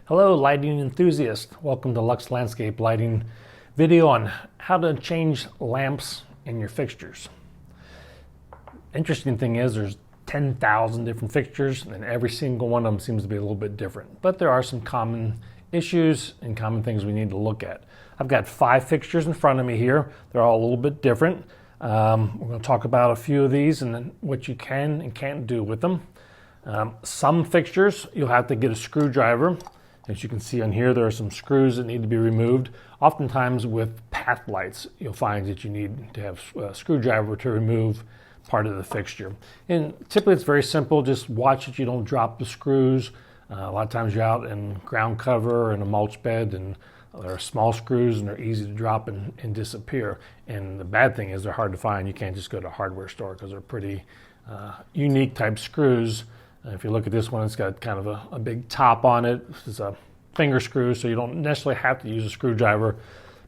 Hello lighting enthusiast, welcome to Lux Landscape Lighting video on how to change lamps in your fixtures. Interesting thing is there's 10,000 different fixtures and every single one of them seems to be a little bit different, but there are some common issues and common things we need to look at. I've got 5 fixtures in front of me here. They're all a little bit different. We're going to talk about a few of these and then what you can and can't do with them. Some fixtures you'll have to get a screwdriver. As you can see on here, there are some screws that need to be removed. Oftentimes with path lights, you'll find that you need to have a screwdriver to remove part of the fixture. And typically it's very simple. Just watch that you don't drop the screws. A lot of times you're out in ground cover or in a mulch bed and there are small screws and they're easy to drop and disappear. And the bad thing is they're hard to find. You can't just go to a hardware store because they're pretty unique type screws. If you look at this one, it's got kind of a big top on it. It's a finger screw, so you don't necessarily have to use a screwdriver,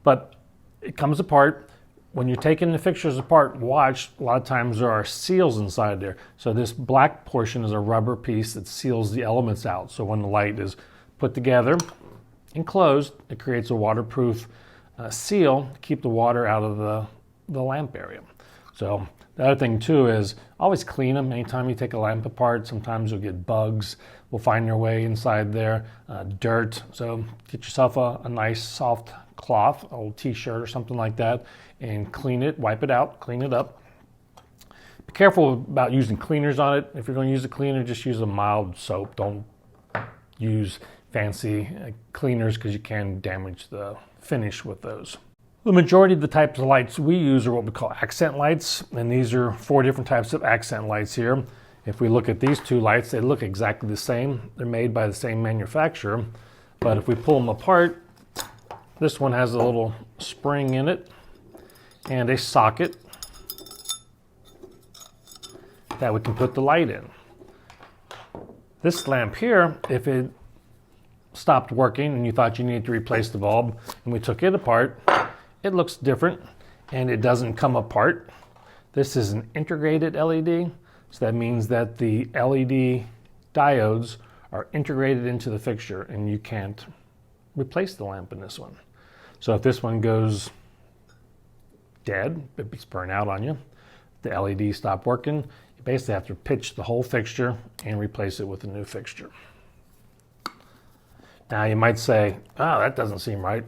but it comes apart. When you're taking the fixtures apart, watch, a lot of times there are seals inside there. So this black portion is a rubber piece that seals the elements out. So when the light is put together and closed, it creates a waterproof seal to keep the water out of the lamp area. So the other thing too is always clean them. Anytime you take a lamp apart, sometimes you'll get bugs will find their way inside there, dirt. So get yourself a nice soft cloth, an old t-shirt or something like that, and clean it, wipe it out, clean it up. Be careful about using cleaners on it. If you're going to use a cleaner, just use a mild soap. Don't use fancy cleaners because you can damage the finish with those. The majority of the types of lights we use are what we call accent lights, and these are 4 different types of accent lights here. If we look at these 2 lights, they look exactly the same. They're made by the same manufacturer, but if we pull them apart, this one has a little spring in it and a socket that we can put the light in. This lamp here, if it stopped working and you thought you needed to replace the bulb and we took it apart, it looks different and it doesn't come apart. This is an integrated LED, so that means that the LED diodes are integrated into the fixture and you can't replace the lamp in this one. So if this one goes dead, it beats burn out on you, the LED stop working, you basically have to pitch the whole fixture and replace it with a new fixture. Now you might say, oh, that doesn't seem right.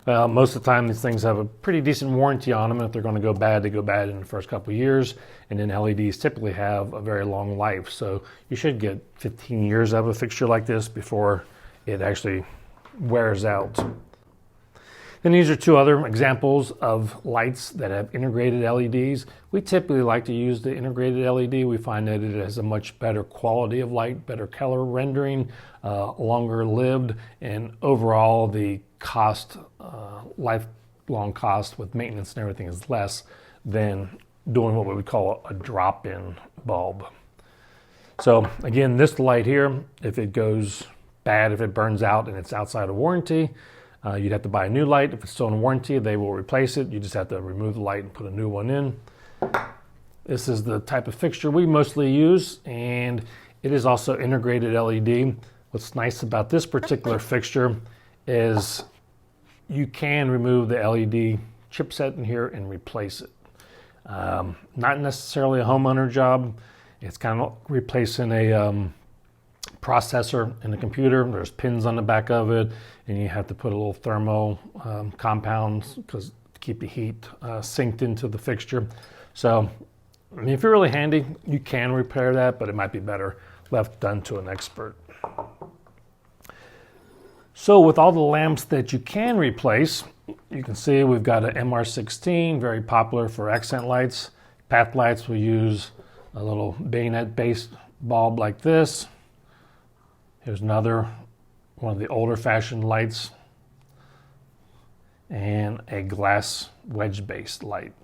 Well, most of the time these things have a pretty decent warranty on them. If they're going to go bad, they go bad in the first couple of years. And then LEDs typically have a very long life. So you should get 15 years out of a fixture like this before it actually wears out. Then these are 2 other examples of lights that have integrated LEDs. We typically like to use the integrated LED. We find that it has a much better quality of light, better color rendering, longer lived, and overall the cost, lifelong cost with maintenance and everything is less than doing what we would call a drop-in bulb. So again, this light here, if it goes bad, if it burns out and it's outside of warranty, you'd have to buy a new light. If it's still in warranty, they will replace it. You just have to remove the light and put a new one in. This is the type of fixture we mostly use, and it is also integrated LED. What's nice about this particular fixture is you can remove the LED chipset in here and replace it. Not necessarily a homeowner job. It's kind of replacing a processor in the computer. There's pins on the back of it, and you have to put a little thermo compounds because to keep the heat synced into the fixture. So, I mean, if you're really handy, you can repair that, but it might be better left done to an expert. So with all the lamps that you can replace, you can see we've got an MR16, very popular for accent lights. Path lights, we use a little bayonet-based bulb like this. Here's another one of the older fashioned lights, and a glass wedge-based light.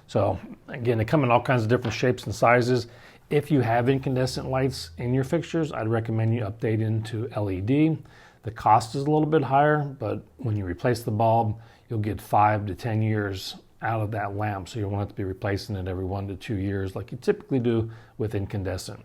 So again, they come in all kinds of different shapes and sizes. If you have incandescent lights in your fixtures, I'd recommend you update into LED. The cost is a little bit higher, but when you replace the bulb, you'll get 5 to 10 years out of that lamp, so you won't have to be replacing it every 1 to 2 years like you typically do with incandescent.